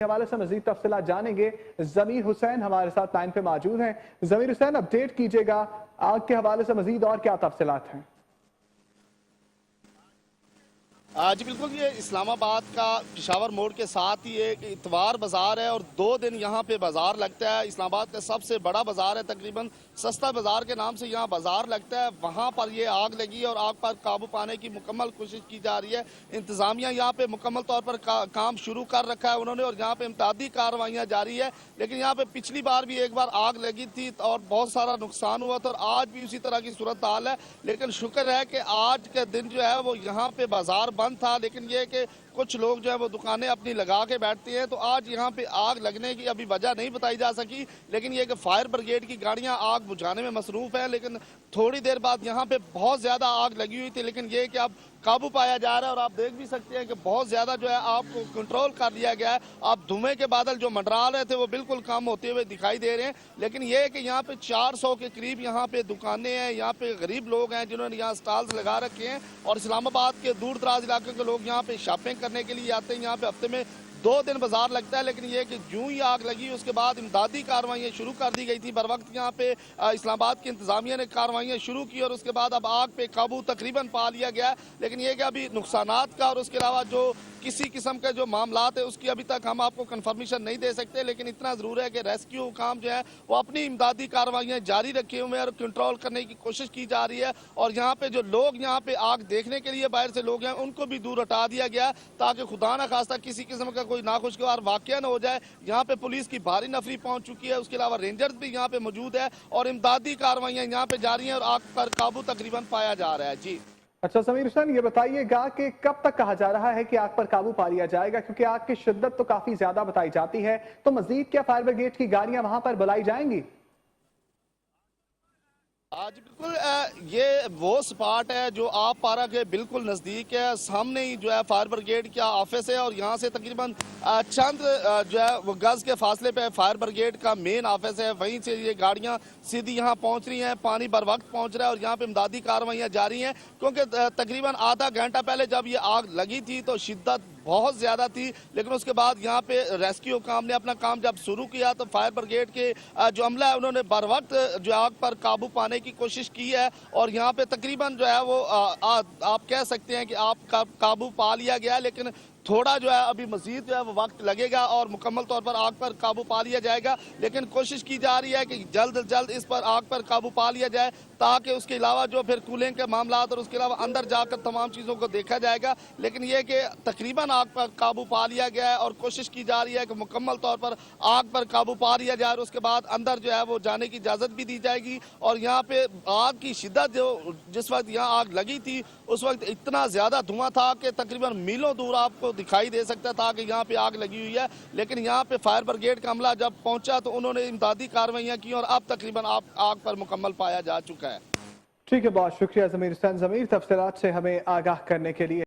حوالے سے مزید تفصیلات جانیں گے۔ ضمیر حسین ہمارے ساتھ لائن پہ موجود ہیں۔ ضمیر حسین، اپڈیٹ کیجئے گا آگ کے حوالے سے مزید اور کیا تفصیلات ہیں؟ جی بالکل، یہ اسلام آباد کا پشاور موڑ کے ساتھ ہی ایک اتوار بازار ہے اور 2 دن یہاں پہ بازار لگتا ہے۔ اسلام آباد کا سب سے بڑا بازار ہے، تقریباً سستا بازار کے نام سے یہاں بازار لگتا ہے۔ وہاں پر یہ آگ لگی اور آگ پر قابو پانے کی مکمل کوشش کی جا رہی ہے۔ انتظامیہ یہاں پہ مکمل طور پر کام شروع کر رکھا ہے انہوں نے، اور یہاں پہ امدادی کارروائیاں جاری ہے۔ لیکن یہاں پہ پچھلی بار بھی ایک بار آگ لگی تھی اور بہت سارا نقصان ہوا تھا، اور آج بھی اسی طرح کی صورتحال ہے۔ لیکن شکر ہے کہ آج کے دن جو ہے وہ یہاں پہ بازار بند تھا، لیکن یہ کہ کچھ لوگ جو ہے وہ دکانیں اپنی لگا کے بیٹھتے ہیں، تو آج یہاں پہ آگ لگنے کی ابھی وجہ نہیں بتائی جا سکی۔ لیکن یہ کہ فائر بریگیڈ کی گاڑیاں آگ بجھانے میں مصروف ہیں، لیکن تھوڑی دیر بعد یہاں پہ بہت زیادہ آگ لگی ہوئی تھی، لیکن یہ کہ اب قابو پایا جا رہا ہے، اور آپ دیکھ بھی سکتے ہیں کہ بہت زیادہ جو ہے آپ کو کنٹرول کر لیا گیا ہے۔ آپ دھوئیں کے بادل جو منڈرا رہے تھے وہ بالکل کم ہوتے ہوئے دکھائی دے رہے ہیں، لیکن یہ ہے کہ یہاں پہ 400 کے قریب یہاں پہ دکانیں ہیں، یہاں پہ غریب لوگ ہیں جنہوں نے یہاں سٹالز لگا رکھے ہیں، اور اسلام آباد کے دور دراز علاقے کے لوگ یہاں پہ شاپنگ کرنے کے لیے آتے ہیں۔ یہاں پہ ہفتے میں 2 دن بازار لگتا ہے، لیکن یہ کہ جوں ہی آگ لگی اس کے بعد امدادی کارروائیاں شروع کر دی گئی تھی بر وقت۔ یہاں پہ اسلام آباد کی انتظامیہ نے کارروائیاں شروع کی اور اس کے بعد اب آگ پہ قابو تقریباً پا لیا گیا ہے۔ لیکن یہ کہ ابھی نقصانات کا اور اس کے علاوہ جو کسی قسم کے جو معاملات ہیں اس کی ابھی تک ہم آپ کو کنفرمیشن نہیں دے سکتے، لیکن اتنا ضرور ہے کہ ریسکیو کام جو ہے وہ اپنی امدادی کارروائیاں جاری رکھے ہوئے ہیں اور کنٹرول کرنے کی کوشش کی جا رہی ہے۔ اور یہاں پہ جو لوگ یہاں پہ آگ دیکھنے کے لیے باہر سے لوگ ہیں ان کو بھی دور ہٹا دیا گیا تاکہ خدا نہ خواستہ کسی قسم کا کوئی ناخوشگوار واقعہ نہ ہو جائے۔ یہاں پہ پولیس کی بھاری نفری پہنچ چکی ہے، اس کے علاوہ رینجرز بھی یہاں پہ موجود ہے اور امدادی کارروائیاں یہاں پہ جاری ہیں اور آگ پر قابو تقریباً پایا جا رہا ہے۔ جی اچھا ضمیر حسین، یہ بتائیے گا کہ کب تک کہا جا رہا ہے کہ آگ پر قابو پا لیا جائے گا، کیونکہ آگ کی شدت تو کافی زیادہ بتائی جاتی ہے، تو مزید کیا فائر بریگیڈ کی گاڑیاں وہاں پر بلائی جائیں گی؟ جی بالکل، یہ وہ سپاٹ ہے جو آپ پارہ کے بالکل نزدیک ہے۔ سامنے ہی جو ہے فائر بریگیڈ کا آفس ہے اور یہاں سے تقریباً چند جو ہے وہ گز کے فاصلے پہ فائر بریگیڈ کا مین آفس ہے، وہیں سے یہ گاڑیاں سیدھی یہاں پہنچ رہی ہیں۔ پانی بر وقت پہنچ رہا ہے اور یہاں پہ امدادی کارروائیاں جاری ہیں، کیونکہ تقریباً آدھا گھنٹہ پہلے جب یہ آگ لگی تھی تو شدت بہت زیادہ تھی، لیکن اس کے بعد یہاں پہ ریسکیو کام نے اپنا کام جب شروع کیا تو فائر بریگیڈ کے جو عملہ ہے انہوں نے بر وقت جو آگ پر قابو پانے کی کوشش کی ہے، اور یہاں پہ تقریباً جو ہے وہ آپ کہہ سکتے ہیں کہ آپ کا قابو پا لیا گیا ہے، لیکن تھوڑا جو ہے ابھی مزید جو ہے وہ وقت لگے گا اور مکمل طور پر آگ پر قابو پا لیا جائے گا۔ لیکن کوشش کی جا رہی ہے کہ جلد از جلد اس پر آگ پر قابو پا لیا جائے، تاکہ اس کے علاوہ جو پھر کولنگ کے معاملات اور اس کے علاوہ اندر جا کر تمام چیزوں کو دیکھا جائے گا۔ لیکن یہ کہ تقریباً آگ پر قابو پا لیا گیا ہے اور کوشش کی جا رہی ہے کہ مکمل طور پر آگ پر قابو پا لیا جائے، اور اس کے بعد اندر جو ہے وہ جانے کی اجازت بھی دی جائے گی۔ اور یہاں پہ آگ کی شدت جو جس وقت یہاں آگ لگی تھی اس وقت اتنا زیادہ دھواں تھا کہ تقریباً میلوں دور آپ کو دکھائی دے سکتا تھا کہ یہاں پہ آگ لگی ہوئی ہے۔ لیکن یہاں پہ فائر بریگیڈ کا عملہ جب پہنچا تو انہوں نے امدادی کارروائیاں کی اور اب تقریباً آگ پر مکمل پایا جا چکا ہے۔ ٹھیک ہے، بہت شکریہ ضمیر حسین، ضمیر تفصیلات سے ہمیں آگاہ کرنے کے لیے۔